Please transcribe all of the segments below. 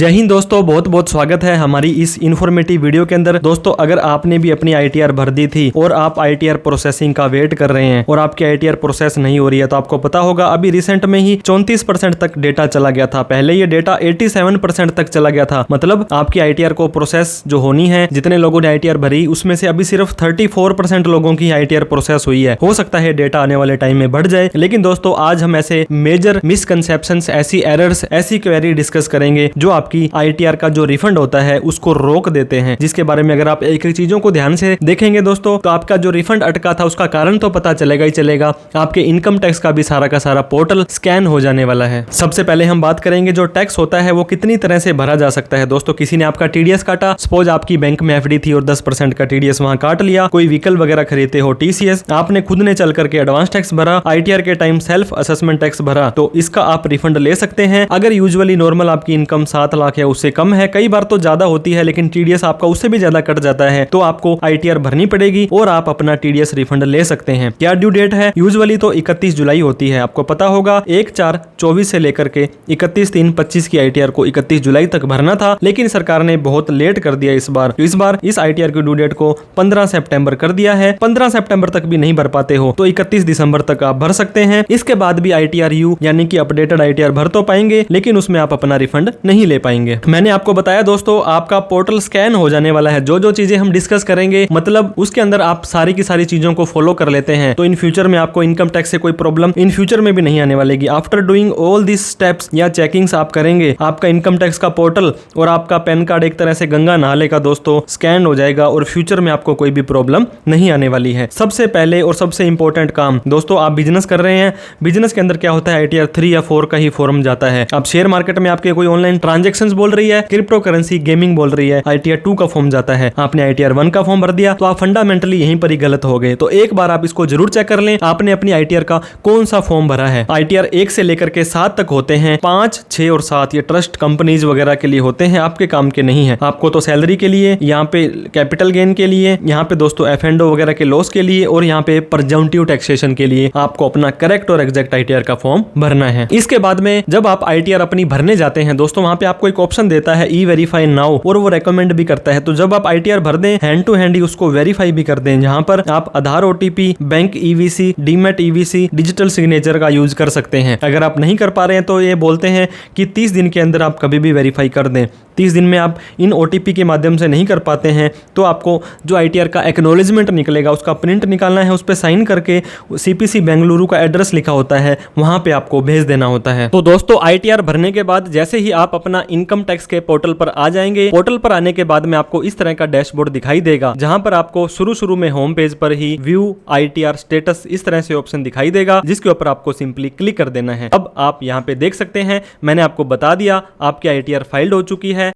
जय हिंद दोस्तों, बहुत बहुत स्वागत है हमारी इस इन्फॉर्मेटिव वीडियो के अंदर। दोस्तों, अगर आपने भी अपनी आईटीआर भर दी थी और आप आईटीआर प्रोसेसिंग का वेट कर रहे हैं और आपकी आईटीआर प्रोसेस नहीं हो रही है, तो आपको पता होगा अभी रिसेंट में ही 34% तक डेटा चला गया था। पहले ये डेटा 87% तक चला गया था। मतलब आपकी आईटीआर को प्रोसेस जो होनी है, जितने लोगों ने आईटीआर भरी उसमें से अभी सिर्फ 34% लोगों की आईटीआर प्रोसेस हुई है। हो सकता है डेटा आने वाले टाइम में बढ़ जाए, लेकिन दोस्तों आज हम ऐसे मेजर मिसकंसेप्शंस, ऐसी एरर्स, ऐसी क्वेरी डिस्कस करेंगे जो आपकी आईटीआर का जो रिफंड होता है उसको रोक देते हैं। जिसके बारे में अगर आप एक एक चीजों को ध्यान से देखेंगे दोस्तों, तो आपका जो रिफंड अटका था उसका कारण तो पता चलेगा ही चलेगा। आपके इनकम टैक्स का भी सारा पोर्टल स्कैन हो जाने वाला है। सबसे पहले हम बात करेंगे जो टैक्स होता है वो कितनी तरह से भरा जा सकता है। दोस्तों, किसी ने आपका टीडीएस काटा, सपोज आपकी बैंक में एफडी थी और 10% का टीडीएस वहां काट लिया। कोई व्हीकल वगैरह खरीदते हो, टीसीएस, आपने खुद ने चल करके एडवांस टैक्स भरा, आईटीआर के टाइम सेल्फ असेसमेंट टैक्स भरा, तो इसका आप रिफंड ले सकते हैं। अगर यूजुअली नॉर्मल आपकी इनकम 7 लाख है, उससे कम है, कई बार तो ज्यादा होती है, लेकिन टीडीएस आपका उससे भी ज्यादा कट जाता है, तो आपको आईटीआर भरनी पड़ेगी और आप अपना टीडीएस रिफंड ले सकते हैं। क्या ड्यू डेट है? यूजुअली तो 31 जुलाई होती है। आपको पता होगा 1/4/24 से लेकर के 31/3/25 की आईटीआर को 31 जुलाई तक भरना था, लेकिन सरकार ने बहुत लेट कर दिया इस बार। तो इस बार इस आईटीआर की ड्यू डेट को 15 सितंबर कर दिया है। 15 सितंबर तक भी नहीं भर पाते हो तो 31 दिसंबर तक आप भर सकते हैं। इसके बाद भी आईटीआर यू यानी कि अपडेटेड आईटीआर भर तो पाएंगे, लेकिन उसमें आप अपना रिफंड नहीं ले पाएंगे। मैंने आपको बताया दोस्तों, आपका पोर्टल स्कैन हो जाने वाला है। जो जो चीजें हम डिस्कस करेंगे, मतलब उसके अंदर आप सारी की सारी चीजों को फॉलो कर लेते हैं, तो इन फ्यूचर में आपको इनकम टैक्स से कोई प्रॉब्लम इन फ्यूचर में भी नहीं आने वालेगी। After doing all this steps या चेकिंग्स आप करेंगे, आपका इनकम टैक्स का पोर्टल और आपका पैन कार्ड एक तरह से गंगा नहा लेगा दोस्तों, स्कैन हो जाएगा और फ्यूचर में आपको कोई भी प्रॉब्लम नहीं आने वाली है। सबसे पहले और सबसे इंपॉर्टेंट काम दोस्तों, आप बिजनेस कर रहे हैं, बिजनेस के अंदर क्या होता है, आईटीआर 3 या 4 का ही फॉर्म जाता है। आप शेयर मार्केट में आपके कोई ऑनलाइन ट्रांजेक्शन्स बोल रही है, क्रिप्टो करेंसी गेमिंग बोल रही है, आईटीआर 2 का फॉर्म जाता है। आपने आईटीआर 1 का फॉर्म भर दिया तो आप फंडामेंटली यहीं पर ही गलत हो गए। तो एक बार आप इसको जरूर चेक कर लें, आपने अपनी आईटीआर का कौन सा फॉर्म भरा है। आईटीआर 1 से लेकर के 7 तक होते हैं। 5, 6 और 7 ये ट्रस्ट कंपनीज वगैरह के लिए होते हैं, आपके काम के नहीं है। आपको तो सैलरी के लिए, यहाँ पे कैपिटल गेन के लिए, यहाँ पे दोस्तों एफ&ओ वगैरह के लॉस के लिए, और यहाँ पे प्रेजम्पटिव टैक्सेशन के लिए आपको अपना करेक्ट और एग्जैक्ट आईटीआर का फॉर्म भरना है। इसके बाद में जब आप आईटीआर अपनी भरने जाते हैं दोस्तों, वहां पे आपको एक ऑप्शन देता है ई वेरीफाई नाउ, और वो रेकमेंड भी करता है। तो जब आप आईटीआर भर दें, हैंड टू हैंड ही उसको वेरीफाई भी कर दें, जहां पर आप Aadhaar OTP, bank EVC, demat EVC, digital signature का यूज कर सकते हैं। अगर आप नहीं कर पा रहे हैं तो ये बोलते हैं कि 30 दिन के अंदर आप कभी भी वेरीफाई कर दें। 30 दिन में आप इन ओटीपी के माध्यम से नहीं कर पाते हैं तो आपको जो आईटीआर का एक्नॉलेजमेंट निकलेगा उसका प्रिंट निकालना है, उस पर साइन करके सीपीसी बेंगलुरु का एड्रेस लिखा होता है, वहां पे आपको भेज देना होता है। तो दोस्तों, आईटीआर भरने के बाद जैसे ही आप अपना इनकम टैक्स के पोर्टल पर आ जाएंगे, पोर्टल पर आने के बाद में आपको इस तरह का डैशबोर्ड दिखाई देगा, जहां पर आपको शुरू में होम पेज पर ही व्यू आईटीआर स्टेटस इस तरह से ऑप्शन दिखाई देगा, जिसके ऊपर आपको सिंपली क्लिक कर देना है। अब आप यहाँ पे देख सकते हैं, मैंने आपको बता दिया आपकी आईटीआर फाइल्ड हो चुकी है।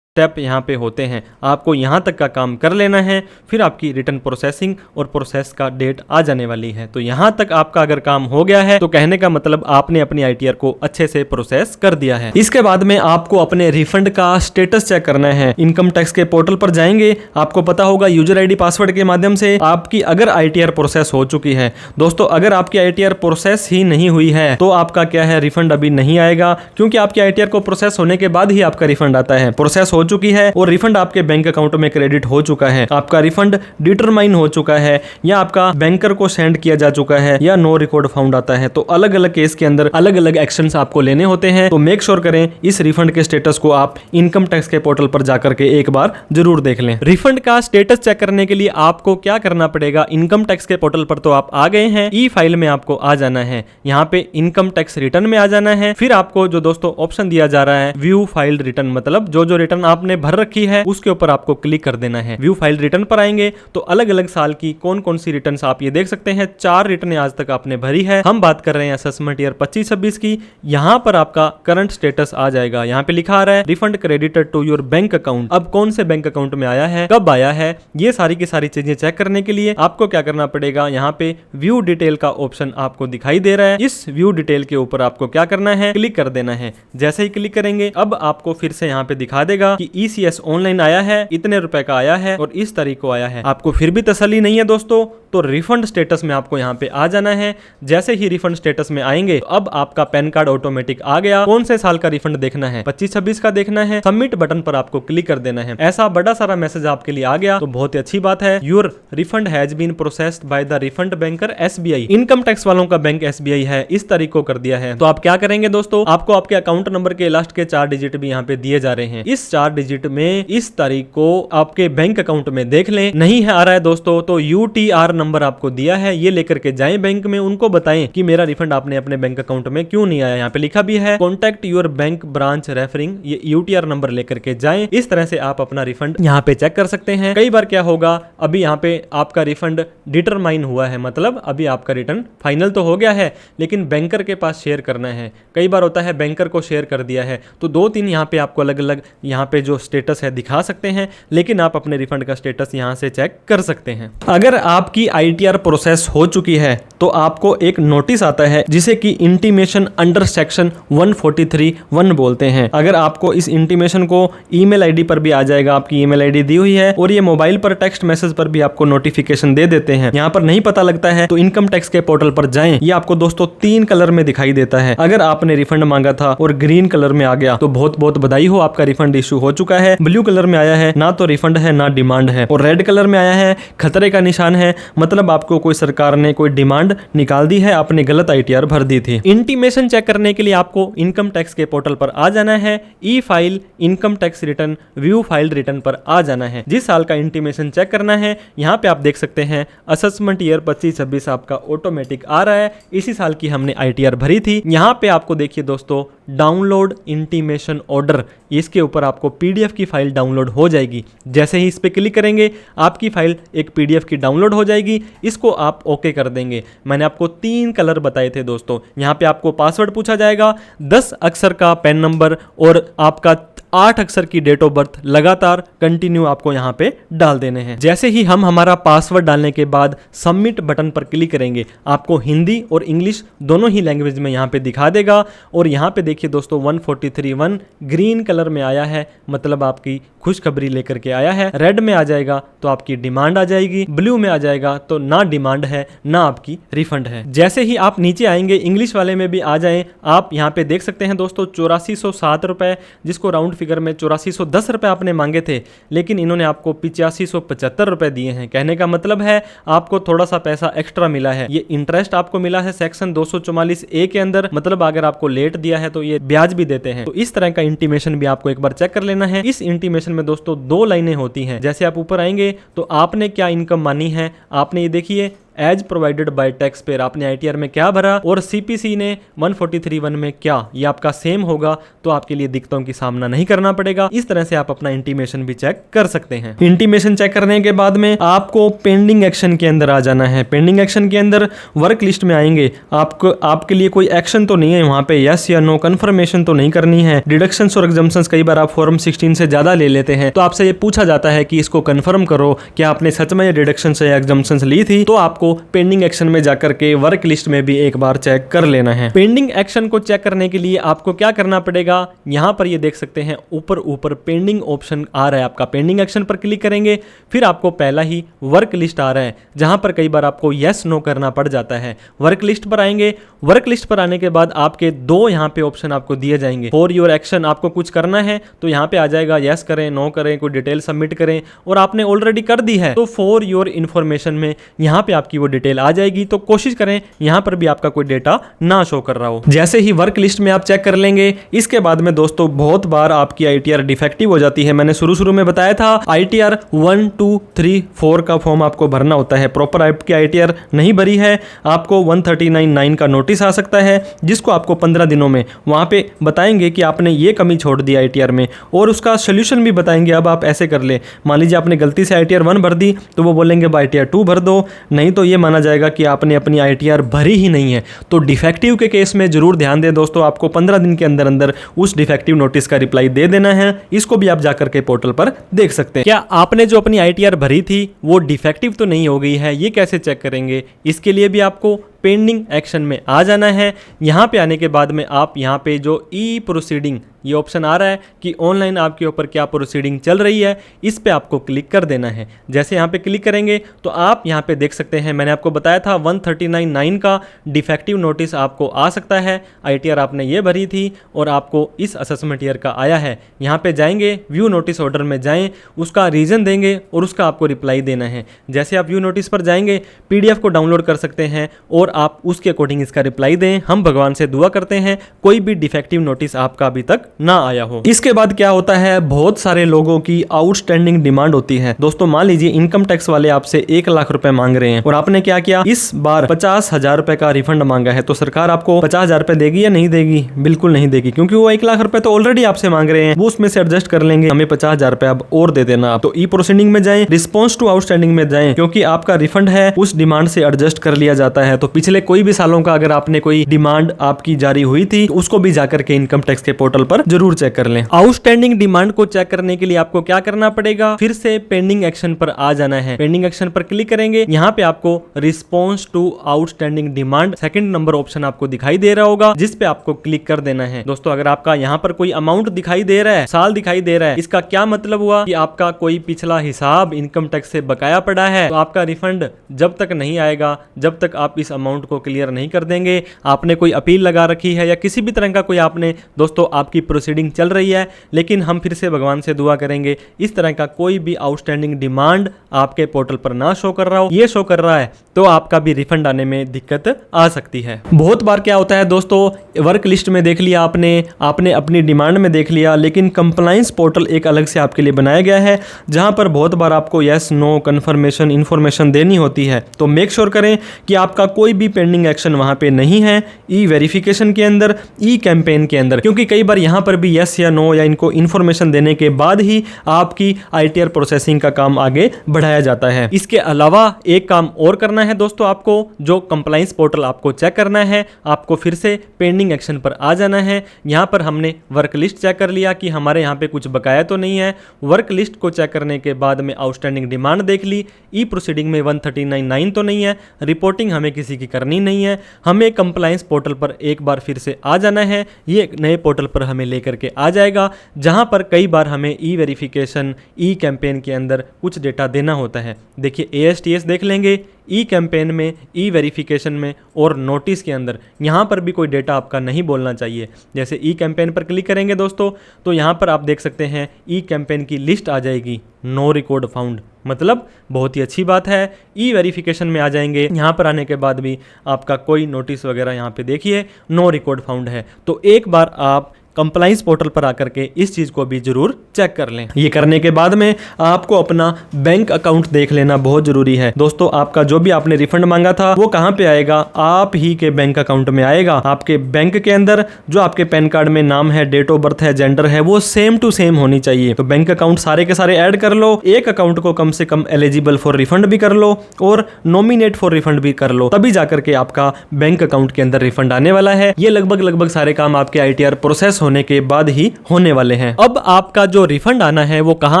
स्टेप यहाँ पे होते हैं, आपको यहाँ तक का काम कर लेना है, फिर आपकी रिटर्न प्रोसेसिंग और प्रोसेस का डेट आ जाने वाली है। तो यहाँ तक आपका अगर काम हो गया है तो कहने का मतलब आपने अपनी आईटीआर को अच्छे से प्रोसेस कर दिया है। इसके बाद में आपको अपने रिफंड का स्टेटस चेक करना है। इनकम टैक्स के पोर्टल पर जाएंगे, आपको पता होगा यूजर आईडी पासवर्ड के माध्यम से आपकी अगर आईटीआर प्रोसेस हो चुकी है। दोस्तों, अगर आपकी आईटीआर प्रोसेस ही नहीं हुई है तो आपका क्या है, रिफंड अभी नहीं आएगा, क्योंकि आपकी आईटीआर को प्रोसेस होने के बाद ही आपका रिफंड आता है। प्रोसेस हो चुकी है और रिफंड आपके बैंक अकाउंट में क्रेडिट हो चुका है, आपका रिफंड डिटरमाइन हो चुका है, या आपका बैंकर को सेंड किया जा चुका है, या नो रिकॉर्ड फाउंड आता है। तो अलग अलग केस के अंदर अलग अलग एक्शंस आपको लेने होते हैं। तो मेक श्योर करें इस रिफंड के स्टेटस को आप इनकम टैक्स के पोर्टल पर जाकर के एक बार जरूर देख लें। रिफंड का स्टेटस चेक करने के लिए आपको क्या करना पड़ेगा, इनकम टैक्स के पोर्टल पर तो आप आ गए हैं, ई फाइल में आपको आ जाना है, यहाँ पे इनकम टैक्स रिटर्न में आ जाना है। फिर आपको जो दोस्तों ऑप्शन दिया जा रहा है व्यू फाइल्ड रिटर्न, मतलब जो जो रिटर्न आपने भर रखी है उसके ऊपर आपको क्लिक कर देना है। व्यू फाइल रिटर्न पर आएंगे तो अलग अलग साल की कौन कौन सी रिटर्न आप ये देख सकते हैं। 4 रिटर्न आज तक आपने भरी है। हम बात कर रहे हैं असेसमेंट ईयर 25-26 की। यहाँ पर आपका करंट स्टेटस आ जाएगा, यहाँ पे लिखा आ रहा है refund credited to your bank account. अब कौन से बैंक अकाउंट में आया है, कब आया है, ये सारी की सारी चीजें चेक करने के लिए आपको क्या करना पड़ेगा, यहाँ पे व्यू डिटेल का ऑप्शन आपको दिखाई दे रहा है। इस व्यू डिटेल के ऊपर आपको क्या करना है, क्लिक कर देना है। जैसे ही क्लिक करेंगे अब आपको फिर से यहाँ पे दिखा देगा कि ECS ऑनलाइन आया है, इतने रुपए का आया है और इस तारीख को आया है। आपको फिर भी तसल्ली नहीं है दोस्तों, तो रिफंड स्टेटस में आपको यहाँ पे आ जाना है। जैसे ही रिफंड स्टेटस में आएंगे तो अब आपका पैन कार्ड ऑटोमेटिक आ गया। कौन से साल का रिफंड देखना है, 25-26 का देखना है, सबमिट बटन पर आपको क्लिक कर देना है। ऐसा बड़ा सारा मैसेज आपके लिए आ गया तो बहुत ही अच्छी बात है। Your refund has been processed by the refund banker SBI। Income tax वालों का बैंक SBI है, इस तारीख को कर दिया है। तो आप क्या करेंगे दोस्तों, आपको आपके अकाउंट नंबर के लास्ट के 4 डिजिट भी यहाँ पे दिए जा रहे हैं। इस 4 डिजिट में इस तारीख को आपके बैंक अकाउंट में देख लें। नहीं है आ रहा है दोस्तों तो UTR नंबर आपको दिया है, ये लेकर के जाएं बैंक में, उनको बताएं कि मेरा रिफंड आपने अपने बैंक अकाउंट में क्यों नहीं आया। यहाँ पे लिखा भी है contact your bank branch referring, ये UTR नंबर लेकर के जाएं। इस तरह से आप अपना रिफंड यहाँ पे चेक कर सकते हैं। कई बार क्या होगा, अभी यहाँ पे आपका रिफंड डिटरमाइन हुआ है, मतलब अभी आपका रिटर्न फाइनल तो हो गया है लेकिन बैंकर के पास शेयर करना है। कई बार होता है बैंकर को शेयर कर दिया है, तो 2-3 यहाँ पे आपको अलग अलग यहाँ पे जो स्टेटस है दिखा सकते हैं, लेकिन आप अपने रिफंड का स्टेटस यहाँ से चेक कर सकते हैं। अगर आपकी ITR प्रोसेस हो चुकी है तो आपको एक नोटिस आता है जिसे कि इंटीमेशन अंडर सेक्शन 143(1) बोलते हैं। अगर आपको इस इंटीमेशन को ईमेल आईडी पर भी आ जाएगा, आपकी ईमेल आईडी दी हुई है, और ये मोबाइल पर टेक्स्ट मैसेज पर भी आपको नोटिफिकेशन दे देते हैं। यहाँ पर नहीं पता लगता है तो इनकम टैक्स के पोर्टल पर जाएं, ये आपको दोस्तों 3 कलर में दिखाई देता है। अगर आपने रिफंड मांगा था और ग्रीन कलर में आ गया तो बहुत बहुत बधाई हो, आपका रिफंड इशू हो चुका है। ब्लू कलर में आया है, ना तो रिफंड है ना डिमांड है, और रेड कलर में आया है, खतरे का निशान है, मतलब आपको कोई सरकार ने कोई डिमांड निकाल दी है, आपने गलत ITR भर दी थी। इंटीमेशन चेक करने के लिए आपको इनकम टैक्स के पोर्टल पर आ जाना है, E file income tax return view file return पर आ जाना है। जिस साल का इंटीमेशन चेक करना है, यहाँ पे आप देख सकते हैं असेसमेंट ईयर 25-26 आपका ऑटोमेटिक आ रहा है, इसी साल की हमने ITR भरी थी। यहाँ पे आपको देखिए दोस्तों डाउनलोड इंटीमेशन ऑर्डर, इसके ऊपर आपको PDF की फाइल डाउनलोड हो जाएगी। जैसे ही इस पे क्लिक करेंगे आपकी फाइल एक PDF की डाउनलोड हो जाएगी, इसको आप ओके कर देंगे। मैंने आपको 3 कलर बताए थे दोस्तों। यहाँ पे आपको पासवर्ड पूछा जाएगा, 10 अक्षर का पैन नंबर और आपका 8 अक्षर की डेट ऑफ बर्थ लगातार कंटिन्यू आपको यहाँ पे डाल देने हैं। जैसे ही हम हमारा पासवर्ड डालने के बाद सबमिट बटन पर क्लिक करेंगे, आपको हिंदी और इंग्लिश दोनों ही लैंग्वेज में यहाँ पे दिखा देगा। और यहाँ पे देखिए दोस्तों 143(1) ग्रीन कलर में आया है, मतलब आपकी खुशखबरी लेकर के आया है। रेड में आ जाएगा तो आपकी डिमांड आ जाएगी, ब्लू में आ जाएगा तो ना डिमांड है ना आपकी रिफंड है। जैसे ही आप नीचे आएंगे, इंग्लिश वाले में भी आ जाएं, आप यहाँ पे देख सकते हैं दोस्तों 8407 रुपए, जिसको राउंड फिगर में 8410 रुपए आपने मांगे थे, लेकिन इन्होंने आपको 8575 रुपए दिए हैं। कहने का मतलब है आपको थोड़ा सा पैसा एक्स्ट्रा मिला है। ये इंटरेस्ट आपको मिला है सेक्शन 244A के अंदर, मतलब अगर आपको लेट दिया है तो ये ब्याज भी देते हैं। तो इस तरह का इंटीमेशन भी आपको एक बार चेक कर लेना है। इस इंटीमेशन में दोस्तों 2 लाइनें होती हैं। जैसे आप ऊपर आएंगे तो आपने क्या इनकम मानी है, आपने ये देखिए as provided by tax payer, आपने ITR में क्या भरा और CPC ने 143(1) में क्या, ये आपका सेम होगा तो आपके लिए दिक्कतों की सामना नहीं करना पड़ेगा। इस तरह से आप अपना इंटीमेशन भी चेक कर सकते हैं। इंटीमेशन चेक करने के बाद में आपको पेंडिंग एक्शन के अंदर आ जाना है। पेंडिंग एक्शन के अंदर वर्क लिस्ट में आएंगे, आपके लिए कोई एक्शन तो नहीं है वहां पे, यस या नो कन्फर्मेशन तो नहीं करनी है। डिडक्शंस और एग्जम्पशंस कई बार आप फॉर्म 16 से ज्यादा ले लेते हैं, तो आपसे ये पूछा जाता है कि इसको कन्फर्म करो क्या आपने सच में डिडक्शन या एग्जम्पशंस ली थी, तो आपको पेंडिंग एक्शन में जाकर के वर्क लिस्ट में भी एक बार चेक कर लेना है। पेंडिंग एक्शन को चेक करने के लिए आपको क्या करना पड़ेगा, यहाँ पर ये देख सकते हैं ऊपर पेंडिंग ऑप्शन आ रहा है आपका। पेंडिंग एक्शन पर क्लिक करेंगे, फिर आपको पहला ही वर्क लिस्ट आ रहा है, जहां पर कई बार आपको यस नो करना पड़ जाता है। वर्क लिस्ट पर आएंगे, वर्क लिस्ट पर आने के बाद आपके 2 यहाँ पे ऑप्शन आपको दिए जाएंगे। फॉर योर एक्शन, आपको कुछ करना है तो यहाँ पे आ जाएगा यस करें, नो करें, कोई डिटेल सबमिट करें, और आपने ऑलरेडी कर दी है तो फॉर योर इन्फॉर्मेशन में यहाँ पे आपकी वो डिटेल आ जाएगी। तो कोशिश करें यहाँ पर भी आपका कोई डेटा ना शो कर रहा हो। जैसे ही वर्क लिस्ट में आप चेक कर लेंगे, इसके बाद में दोस्तों बहुत बार आपकी ITR डिफेक्टिव हो जाती है। मैंने शुरू में बताया था ITR 1, 2, 3, 4 का फॉर्म आपको भरना होता है। प्रॉपर आपकी ITR नहीं भरी है, आपको 139(9) का नोटिस आ सकता है, जिसको आपको 15 दिनों में वहां पे बताएंगे कि आपने ये कमी छोड़ दी ITR में, और उसका सोल्यूशन भी बताएंगे। अब आप ऐसे कर ले, मान लीजिए आपने गलती से ITR 1 भर दी तो वो बोलेंगे ITR 2 भर दो, नहीं तो ये माना जाएगा कि आपने अपनी ITR भरी ही नहीं है। तो डिफेक्टिव के केस में जरूर ध्यान दें दोस्तों, आपको 15 दिन के अंदर अंदर उस डिफेक्टिव नोटिस का रिप्लाई दे देना है। इसको भी आप जाकर के पोर्टल पर देख सकते हैं। क्या आपने जो अपनी ITR भरी थी वो डिफेक्टिव तो नहीं हो गई है, ये कैसे चेक करेंगे, इसके लिए भी आपको पेंडिंग एक्शन में आ जाना है। यहाँ पे आने के बाद में आप यहाँ पे जो ई प्रोसीडिंग ये ऑप्शन आ रहा है कि ऑनलाइन आपके ऊपर क्या प्रोसीडिंग चल रही है, इस पे आपको क्लिक कर देना है। जैसे यहाँ पे क्लिक करेंगे तो आप यहाँ पे देख सकते हैं, मैंने आपको बताया था 139(9) का डिफेक्टिव नोटिस आपको आ सकता है। ITR आपने ये भरी थी और आपको इस असेसमेंट ईयर का आया है। यहाँ पे जाएंगे, व्यू नोटिस ऑर्डर में जाएं, उसका रीज़न देंगे और उसका आपको रिप्लाई देना है। जैसे आप व्यू नोटिस पर जाएंगे, PDF को डाउनलोड कर सकते हैं और आप उसके अकॉर्डिंग इसका रिप्लाई दें। हम भगवान से दुआ करते हैं कोई भी डिफेक्टिव नोटिस आपका अभी तक ना आया हो। इसके बाद क्या होता है, बहुत सारे लोगों की आउटस्टैंडिंग डिमांड होती है। दोस्तों मान लीजिए इनकम टैक्स वाले आपसे 1 लाख रुपए मांग रहे हैं और आपने क्या किया, इस बार 50,000 रुपए का रिफंड मांगा है, तो सरकार आपको 50,000 रुपए देगी या नहीं देगी? बिल्कुल नहीं देगी, क्योंकि वो 1 लाख रुपए तो ऑलरेडी आपसे मांग रहे हैं, वो उसमें से एडजस्ट कर लेंगे, हमें 50,000 रुपए अब और दे देना। तो ई प्रोसीडिंग में जाएं, रिस्पॉन्स टू आउटस्टैंडिंग में जाएं, क्योंकि आपका रिफंड है उस डिमांड से एडजस्ट कर लिया जाता है। तो पिछले कोई भी सालों का अगर आपने कोई डिमांड आपकी जारी हुई थी, उसको भी जाकर के इनकम टैक्स के पोर्टल पर जरूर चेक कर लें। आउटस्टैंडिंग डिमांड को चेक करने के लिए आपको क्या करना पड़ेगा, फिर से पेंडिंग एक्शन पर आ जाना है। पेंडिंग एक्शन पर क्लिक करेंगे, यहाँ पे आपको response to outstanding demand second number option आपको दिखाई दे रहा होगा, जिस पे आपको क्लिक कर देना है। दोस्तों अगर आपका यहाँ पर कोई अमाउंट दिखाई दे रहा है, साल दिखाई दे रहा है, इसका क्या मतलब हुआ कि आपका कोई पिछला हिसाब इनकम टैक्स से बकाया पड़ा है, तो आपका रिफंड जब तक नहीं आएगा, जब तक आप इस अमाउंट को क्लियर नहीं कर देंगे, आपने कोई अपील लगा रखी है या किसी भी तरह का कोई आपने दोस्तों आपकी प्रोसीडिंग चल रही है, लेकिन हम फिर से भगवान से दुआ करेंगे इस तरह का कोई भी आउटस्टैंडिंग डिमांड आपके पोर्टल पर ना शो कर रहा हो। ये शो कर रहा है तो आपका भी रिफंड आने में दिक्कत आ सकती है। बहुत बार क्या होता है दोस्तों, वर्क लिस्ट में देख लिया आपने अपनी डिमांड में देख लिया, लेकिन कंप्लायंस पोर्टल एक अलग से आपके लिए बनाया गया है, जहां पर बहुत बार आपको यस नो कन्फर्मेशन इन्फॉर्मेशन देनी होती है। तो मेक श्योर करें कि आपका कोई भी पेंडिंग एक्शन वहां पे नहीं है, ई वेरिफिकेशन के अंदर, ई कैंपेन के अंदर, क्योंकि कई बार यहां पर भी यस या नो या इनको इन्फॉर्मेशन देने के बाद ही आपकी ITR प्रोसेसिंग का काम आगे बढ़ाया जाता है। इसके अलावा एक काम और करना है दोस्तों, आपको जो कंप्लायंस पोर्टल आपको चेक करना है, आपको फिर से पेंडिंग एक्शन पर आ जाना है। यहाँ पर हमने वर्क लिस्ट चेक कर लिया कि हमारे यहाँ पे कुछ बकाया तो नहीं है। वर्क लिस्ट को चेक करने के बाद में आउटस्टैंडिंग डिमांड देख ली, ई प्रोसीडिंग में 139(9) तो नहीं है, रिपोर्टिंग हमें किसी की करनी नहीं है। हमें कंप्लायंस पोर्टल पर एक बार फिर से आ जाना है, ये नए पोर्टल पर हमें लेकर के आ जाएगा, जहां पर कई बार हमें ई वेरिफिकेशन, ई कैंपेन के अंदर कुछ डेटा देना होता है। देखिए ASTS देख लेंगे, ई कैंपेन में, ई वेरिफिकेशन में और नोटिस के अंदर, यहाँ पर भी कोई डेटा आपका नहीं बोलना चाहिए। जैसे ई कैंपेन पर क्लिक करेंगे दोस्तों, तो यहाँ पर आप देख सकते हैं ई कैंपेन की लिस्ट आ जाएगी, नो रिकॉर्ड फाउंड, मतलब बहुत ही अच्छी बात है। ई वेरिफिकेशन में आ जाएंगे, यहाँ पर आने के बाद भी आपका कोई नोटिस वगैरह यहाँ पे देखिए नो रिकॉर्ड फाउंड है। तो एक बार आप कंप्लायंस पोर्टल पर आकर के इस चीज को भी जरूर चेक कर लें। ये करने के बाद में आपको अपना बैंक अकाउंट देख लेना बहुत जरूरी है। दोस्तों आपका जो भी आपने रिफंड मांगा था वो कहाँ पे आएगा, आप ही के बैंक अकाउंट में आएगा। आपके बैंक के अंदर जो आपके पैन कार्ड में नाम है, डेट ऑफ बर्थ है, जेंडर है, वो सेम टू सेम होनी चाहिए। तो बैंक अकाउंट सारे के सारे ऐड कर लो, एक अकाउंट को कम से कम एलिजिबल फॉर रिफंड भी कर लो और नॉमिनेट फॉर रिफंड भी कर लो, तभी जाकर के आपका बैंक अकाउंट के अंदर रिफंड आने वाला है। ये लगभग सारे काम आपके ITR प्रोसेस होने के बाद ही होने वाले हैं। अब आपका जो रिफंड आना है वो कहां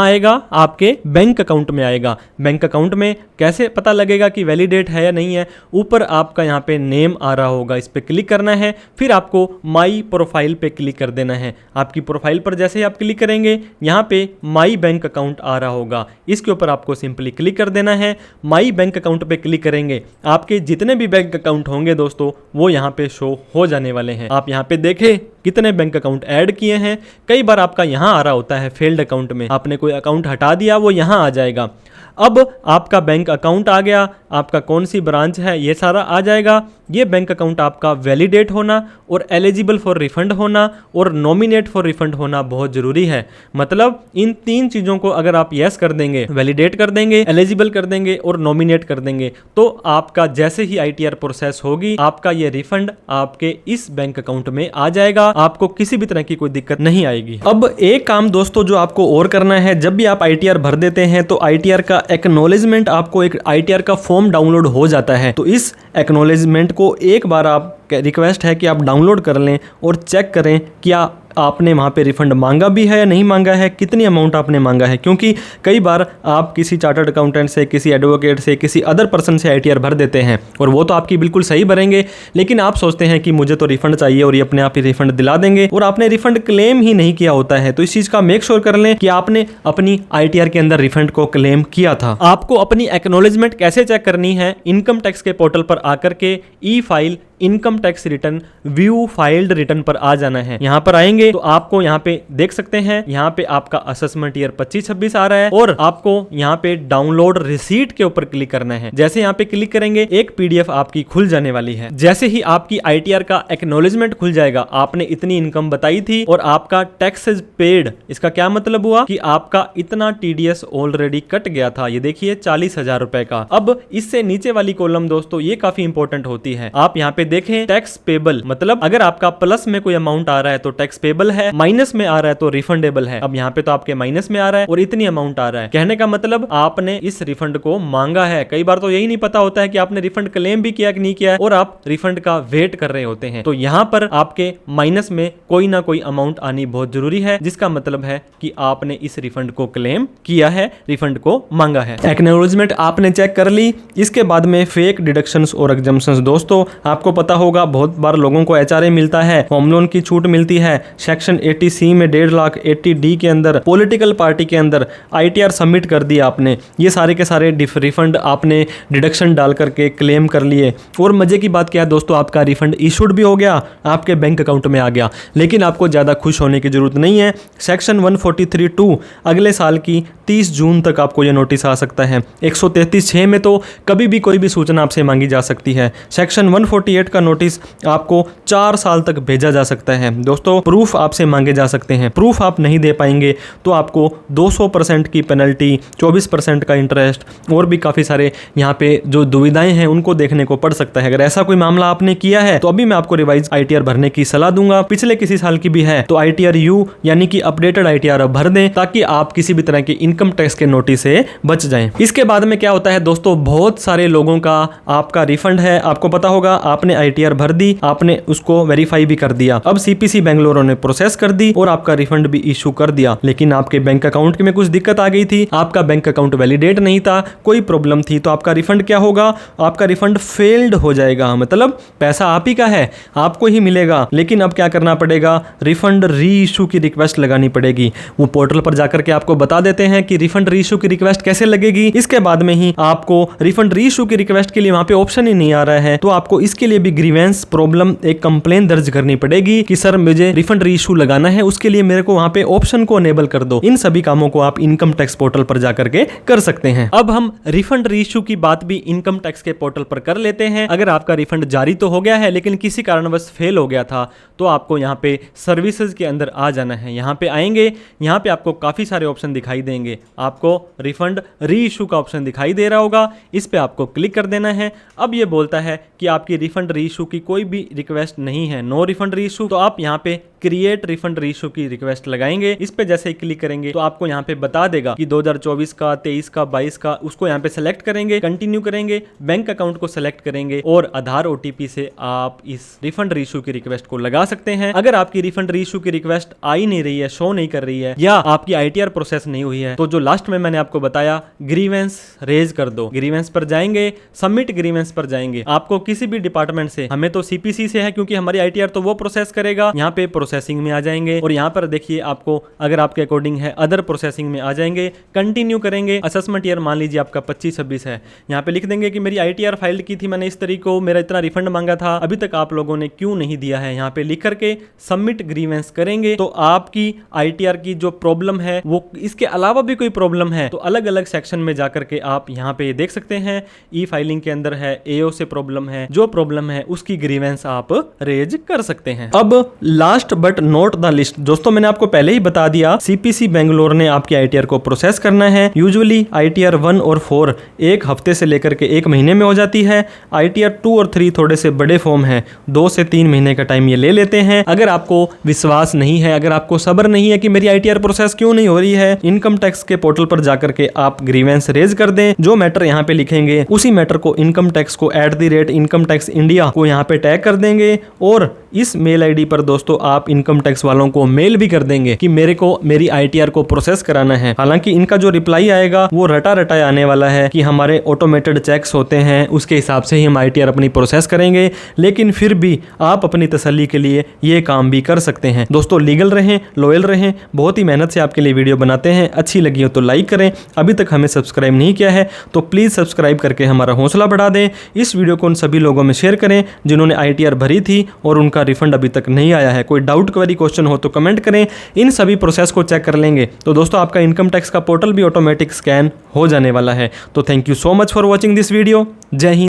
आएगा, आपके बैंक अकाउंट में आएगा। बैंक अकाउंट में कैसे पता लगेगा कि वैलिडेट है या नहीं है, ऊपर आपका यहाँ पे नेम आ रहा होगा, इस पे क्लिक करना है, फिर आपको माई प्रोफाइल पे क्लिक कर देना है। आपकी प्रोफाइल पर जैसे ही आप क्लिक करेंगे, यहाँ पे माई बैंक अकाउंट आ रहा होगा, इसके ऊपर आपको सिंपली क्लिक कर देना है। माई बैंक अकाउंट पे क्लिक करेंगे, आपके जितने भी बैंक अकाउंट होंगे दोस्तों वो यहाँ पे शो हो जाने वाले हैं। आप यहाँ पे देखें कितने बैंक अकाउंट ऐड किए हैं। कई बार आपका यहाँ आ रहा होता है फेल्ड अकाउंट में, आपने कोई अकाउंट हटा दिया, वो यहाँ आ जाएगा। अब आपका बैंक अकाउंट आ गया, आपका कौन सी ब्रांच है ये सारा आ जाएगा। ये बैंक अकाउंट आपका वैलिडेट होना और एलिजिबल फॉर रिफंड होना और नॉमिनेट फॉर रिफंड होना बहुत जरूरी है। मतलब इन तीन चीज़ों को अगर आप यस कर देंगे, वैलिडेट कर देंगे, एलिजिबल कर देंगे और नॉमिनेट कर देंगे, तो आपका जैसे ही ITR प्रोसेस होगी, आपका ये रिफंड आपके इस बैंक अकाउंट में आ जाएगा, आपको किसी भी तरह की कोई दिक्कत नहीं आएगी। अब एक काम दोस्तों जो आपको और करना है, जब भी आप ITR भर देते हैं तो ITR का एक्नॉलेजमेंट, आपको एक ITR का फॉर्म डाउनलोड हो जाता है। तो इस एक्नॉलेजमेंट को एक बार आप रिक्वेस्ट है कि आप डाउनलोड कर लें और चेक करें क्या आपने वहाँ पे रिफ़ंड मांगा भी है या नहीं मांगा है, कितनी अमाउंट आपने मांगा है। क्योंकि कई बार आप किसी चार्टर्ड अकाउंटेंट से, किसी एडवोकेट से, किसी अदर पर्सन से ITR भर देते हैं और वो तो आपकी बिल्कुल सही भरेंगे, लेकिन आप सोचते हैं कि मुझे तो रिफ़ंड चाहिए और ये अपने आप ही रिफ़ंड दिला देंगे और आपने रिफ़ंड क्लेम ही नहीं किया होता है। तो इस चीज़ का मेक श्योर कर लें कि आपने अपनी ITR के अंदर रिफ़ंड को क्लेम किया था। आपको अपनी एक्नॉलेजमेंट कैसे चेक करनी है, इनकम टैक्स के पोर्टल पर आकर के E file income tax return view filed return पर आ जाना है। यहाँ पर आएंगे तो आपको यहाँ पे देख सकते हैं, यहाँ पे आपका असेसमेंट ईयर 25-26 आ रहा है और आपको यहाँ पे डाउनलोड रिसीट के ऊपर क्लिक करना है। जैसे यहाँ पे क्लिक करेंगे एक PDF आपकी खुल जाने वाली है। जैसे ही आपकी ITR का एक्नॉलेजमेंट खुल जाएगा, आपने इतनी इनकम बताई थी और आपका टैक्सेस पेड, इसका क्या मतलब हुआ कि आपका इतना TDS ऑलरेडी कट गया था। ये देखिए 40,000 रुपए का। अब इससे नीचे वाली कॉलम दोस्तों ये काफी इंपॉर्टेंट होती है। आप यहाँ पे देखें टैक्स पेबल, मतलब अगर आपका प्लस में कोई अमाउंट आ रहा है तो टैक्स पेबल है, माइनस में आ रहा है तो रिफंडेबल है। अब यहाँ पे तो आपके माइनस में आ रहा है और इतनी अमाउंट आ रहा है, कहने का मतलब आपने इस रिफंड को मांगा है। कई बार तो यही नहीं पता होता है कि आपने रिफंड क्लेम भी किया कि नहीं किया और आप रिफंड का वेट कर रहे होते हैं। तो यहाँ पर आपके माइनस में कोई ना कोई अमाउंट आनी बहुत जरूरी है, जिसका मतलब है कि आपने इस रिफंड को क्लेम किया है, रिफंड को मांगा है। एक्नॉलेजमेंट आपने चेक कर ली। इसके बाद में फेक डिडक्शंस और एग्जम्पशंस, दोस्तों आपको पता होगा बहुत बार लोगों को HRA मिलता है, होम लोन की छूट मिलती है, सेक्शन 80C में 1.5 लाख, 80D के अंदर पॉलिटिकल पार्टी के अंदर ITR सबमिट कर दिया आपने, ये सारे के सारे रिफंड आपने डिडक्शन डाल करके क्लेम कर लिए। और मजे की बात क्या है दोस्तों, आपका रिफंड इशूड भी हो गया, आपके बैंक अकाउंट में आ गया। लेकिन आपको ज़्यादा खुश होने की जरूरत नहीं है। सेक्शन 143(2) अगले साल की 30 जून तक आपको यह नोटिस आ सकता है। 133(6) में तो कभी भी कोई भी सूचना आपसे मांगी जा सकती है। सेक्शन 148 का नोटिस आपको 4 साल तक भेजा जा सकता है। दोस्तों प्रूफ आपसे मांगे जा सकते हैं, प्रूफ आप नहीं दे पाएंगे तो आपको 200% की पेनल्टी, 24% का इंटरेस्ट और भी काफ़ी सारे यहाँ पे जो दुविधाएं हैं उनको देखने को पड़ सकता है। अगर ऐसा कोई मामला आपने किया है तो अभी मैं आपको रिवाइज ITR भरने की सलाह दूंगा। पिछले किसी साल की भी है तो ITR U यानी कि अपडेटेड ITR भर दें, ताकि आप किसी भी तरह के इनकम टैक्स के नोटिस से बच जाएं। इसके बाद में क्या होता है दोस्तों, बहुत सारे लोगों का आपका रिफंड है, आपको पता होगा आपने ITR भर दी, आपने उसको वेरीफाई भी कर दिया। अब CPC बेंगलुरु ने प्रोसेस कर दी और आपका रिफंड भी इशू कर दिया। लेकिन आपके बैंक अकाउंट में कुछ दिक्कत आ गई थी, आपका बैंक अकाउंट वैलिडेट नहीं था, कोई प्रॉब्लम थी, तो आपका रिफंड क्या होगा, आपका रिफंड फेल्ड हो जाएगा। मतलब पैसा आप ही का है, आपको ही मिलेगा, लेकिन अब क्या करना पड़ेगा, रिफंड री इशू की रिक्वेस्ट लगानी पड़ेगी। वो पोर्टल पर जाकर के आपको बता देते हैं कि रिफंड री इशू की रिक्वेस्ट कैसे लगेगी। इसके बाद में ही आपको रिफंड री इशू की रिक्वेस्ट के लिए वहां पे ऑप्शन ही नहीं आ रहा है, तो आपको इसके लिए भी ग्रीवेंस प्रॉब्लम एक कंप्लेन दर्ज करनी पड़ेगी कि सर मुझे रिफंड री इशू लगाना है, उसके लिए मेरे को वहां पे ऑप्शन को अनेबल कर दो। इन सभी कामों को आप इनकम टैक्स पोर्टल पर जाकर के कर सकते हैं। अब हम रिफंड री इशू की बात भी इनकम टैक्स के पोर्टल पर कर लेते हैं। अगर आपका रिफंड जारी तो हो गया है लेकिन किसी कारणवश फेल हो गया था, तो आपको यहाँ पे सर्विसेज के अंदर आ जाना है। यहाँ पे आएंगे, यहाँ पे आपको काफी सारे ऑप्शन दिखाई देंगे। आपको रिफंड री इशू का ऑप्शन दिखाई दे रहा होगा, इस पे आपको क्लिक कर देना है। अब ये बोलता है कि आपकी रिफंड री इशू की कोई भी रिक्वेस्ट नहीं है, नो रिफंड री इशू, तो आप यहाँ पे क्रिएट रिफंड री इशू की रिक्वेस्ट लगाएंगे। इस पे जैसे ही क्लिक करेंगे तो आपको यहाँ पे बता देगा कि 2024 का, 23 का, 22 का, उसको यहाँ पे सेलेक्ट करेंगे, कंटिन्यू करेंगे, बैंक अकाउंट को सेलेक्ट करेंगे और आधार OTP से आप इस रिफंड री इशू की रिक्वेस्ट को लगा सकते हैं। अगर आपकी रिफंड री इशू की रिक्वेस्ट आई नहीं रही है, शो नहीं कर रही है, या आपकी ITR प्रोसेस नहीं हुई है, तो जो लास्ट में मैंने आपको बताया, ग्रीवेंस रेज कर दो। ग्रीवेंस पर जाएंगे, सबमिट ग्रीवेंस पर जाएंगे। आपको किसी भी डिपार्टमेंट से, हमें तो CPC से है क्योंकि हमारी ITR तो वो प्रोसेस करेगा, यहाँ पे प्रोसेसिंग में आ जाएंगे और यहाँ पर देखिए आपको अगर आपके अकॉर्डिंग है अदर प्रोसेसिंग में आ जाएंगे। कंटिन्यू करेंगे। असेसमेंट ईयर मान लीजिए आपका 25-26 है, यहाँ पे लिख देंगे कि मेरी ITR फाइल की थी मैंने इस तारीख को, मेरा इतना रिफंड मांगा था, अभी तक आप लोगों ने क्यों नहीं दिया है। यहाँ पे लिख करके सबमिट ग्रीवेंस करेंगे तो आपकी ITR की जो प्रॉब्लम है, वो इसके अलावा भी कोई प्रॉब्लम है तो अलग अलग सेक्शन में जाकर के आप यहाँ पे देख सकते हैं। ई फाइलिंग के अंदर है, AO से प्रॉब्लम है, जो प्रॉब्लम है उसकी ग्रीवेंस आप रेज कर सकते हैं। अब last but note the list. दोस्तों मैंने आपको पहले ही बता दिया, सीपीसी बेंगलोर ने आपके आईटीआर को प्रोसेस करना है। यूजुअली आईटीआर 1 और 4 एक हफ्ते से लेकर के 1 महीने में हो जाती है। आईटीआर 2 और 3 थोड़े से बड़े फॉर्म है, 2 से 3 महीने का टाइम ये ले लेते हैं। अगर आपको विश्वास नहीं है, अगर आपको सब्र नहीं है कि मेरी आईटीआर प्रोसेस क्यों नहीं हो रही है, इनकम टैक्स के पोर्टल पर जाकर के आप ग्रीवेंस रेज कर दें। जो मैटर यहाँ पे लिखेंगे उसी मैटर को इनकम टैक्स को @income tax India को यहाँ पे टैग कर देंगे और इस मेल आईडी पर दोस्तों आप इनकम टैक्स वालों को मेल भी कर देंगे कि मेरे को मेरी आईटीआर को प्रोसेस कराना है। हालांकि इनका जो रिप्लाई आएगा वो रटा रटाया आने वाला है कि हमारे ऑटोमेटेड चेक्स होते हैं, उसके हिसाब से ही हम आईटीआर अपनी प्रोसेस करेंगे। लेकिन फिर भी आप अपनी तसल्ली के लिए ये काम भी कर सकते हैं। दोस्तों लीगल रहें, लॉयल रहें, बहुत ही मेहनत से आपके लिए वीडियो बनाते हैं। अच्छी लगी हो तो लाइक करें, अभी तक हमें सब्सक्राइब नहीं किया है तो प्लीज़ सब्सक्राइब करके हमारा हौसला बढ़ा दें। इस वीडियो को उन सभी लोगों में शेयर करें जिन्होंने आईटीआर भरी थी और उनका रिफंड अभी तक नहीं आया है। कोई डाउट क्वेरी क्वेश्चन हो तो कमेंट करें, इन सभी प्रोसेस को चेक कर लेंगे। तो दोस्तों आपका इनकम टैक्स का पोर्टल भी ऑटोमेटिक स्कैन हो जाने वाला है। तो thank you so much for watching this video. जय हिंद।